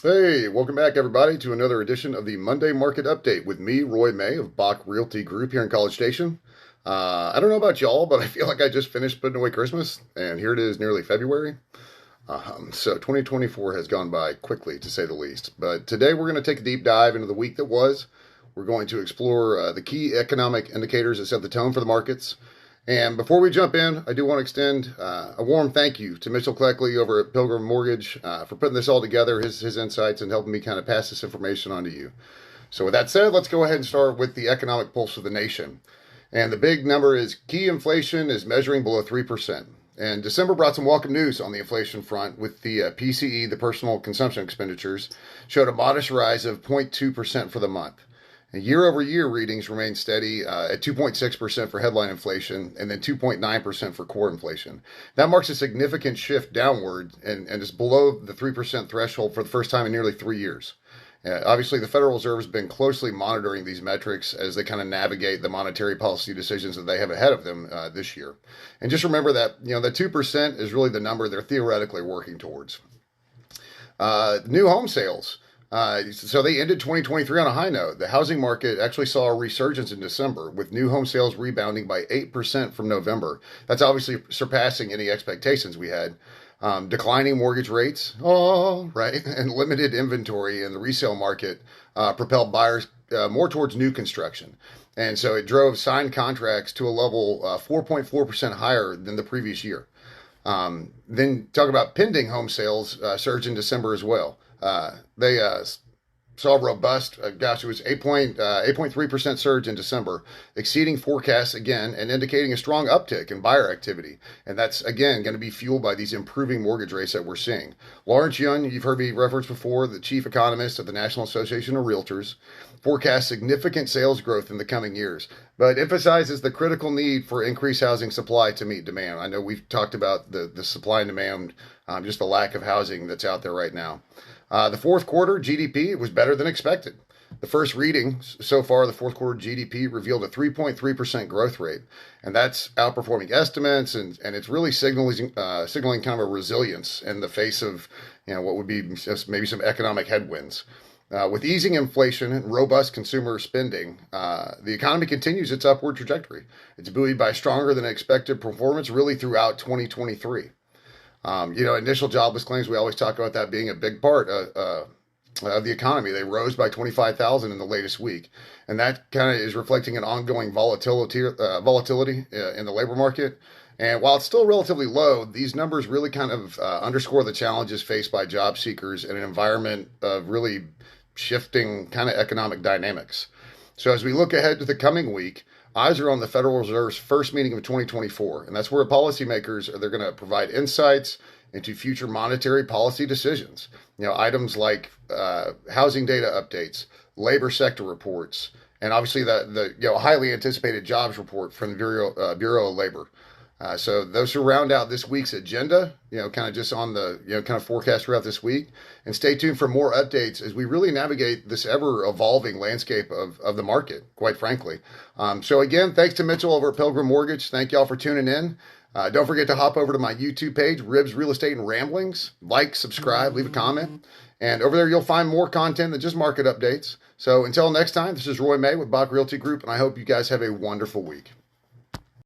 Hey, welcome back, everybody, to another edition of the Monday Market Update with me, Roy May of Bach Realty Group here in College Station. I don't know about y'all, but I feel like I just finished putting away Christmas, and here it is, nearly February. So 2024 has gone by quickly, to say the least. But today we're going to take a deep dive into the week that was. We're going to explore the key economic indicators that set the tone for the markets. And before we jump in, I do want to extend a warm thank you to Mitchell Cleckley over at Pilgrim Mortgage for putting this all together, his insights, and helping me kind of pass this information on to you. So with that said, let's go ahead and start with the economic pulse of the nation. And the big number is key inflation is measuring below 3%. And December brought some welcome news on the inflation front with the PCE, the personal consumption expenditures, showed a modest rise of 0.2% for the month. Year over year readings remain steady at 2.6% for headline inflation and then 2.9% for core inflation. That marks a significant shift downward and is below the 3% threshold for the first time in nearly 3 years. Obviously, the Federal Reserve has been closely monitoring these metrics as they kind of navigate the monetary policy decisions that they have ahead of them this year. And just remember that, the 2% is really the number they're theoretically working towards. New home sales. So they ended 2023 on a high note. The housing market actually saw a resurgence in December, with new home sales rebounding by 8% from November. That's obviously surpassing any expectations we had. Declining mortgage rates, right, and limited inventory in the resale market propelled buyers more towards new construction. And so it drove signed contracts to a level 4.4% higher than the previous year. Then talk about pending home sales surge in December as well. They saw a robust, it was 8.3% surge in December, exceeding forecasts again and indicating a strong uptick in buyer activity. And that's, again, going to be fueled by these improving mortgage rates that we're seeing. Lawrence Yun, you've heard me reference before, the chief economist at the National Association of Realtors, forecasts significant sales growth in the coming years, but emphasizes the critical need for increased housing supply to meet demand. I know we've talked about the supply and demand, just the lack of housing that's out there right now. The fourth quarter GDP was better than expected. The first reading so far, the fourth quarter GDP revealed a 3.3% growth rate, and that's outperforming estimates, and it's really signaling kind of a resilience in the face of what would be just maybe some economic headwinds. With easing inflation and robust consumer spending, the economy continues its upward trajectory. It's buoyed by stronger than expected performance really throughout 2023. Initial jobless claims, we always talk about that being a big part of the economy. They rose by 25,000 in the latest week. And that kind of is reflecting an ongoing volatility in the labor market. And while it's still relatively low, these numbers really kind of underscore the challenges faced by job seekers in an environment of really shifting kind of economic dynamics. So as we look ahead to the coming week, eyes are on the Federal Reserve's first meeting of 2024, and that's where policymakers they're going to provide insights into future monetary policy decisions. Items like housing data updates, labor sector reports, and obviously the highly anticipated jobs report from the Bureau of Labor. So those who round out this week's agenda, kind of just on the, kind of forecast throughout this week. And stay tuned for more updates as we really navigate this ever evolving landscape of the market, quite frankly. So again, thanks to Mitchell over at Pilgrim Mortgage. Thank y'all for tuning in. Don't forget to hop over to my YouTube page, Ribs Real Estate and Ramblings. Like, subscribe, leave a comment. And over there, you'll find more content than just market updates. So until next time, this is Roy May with Bach Realty Group, and I hope you guys have a wonderful week.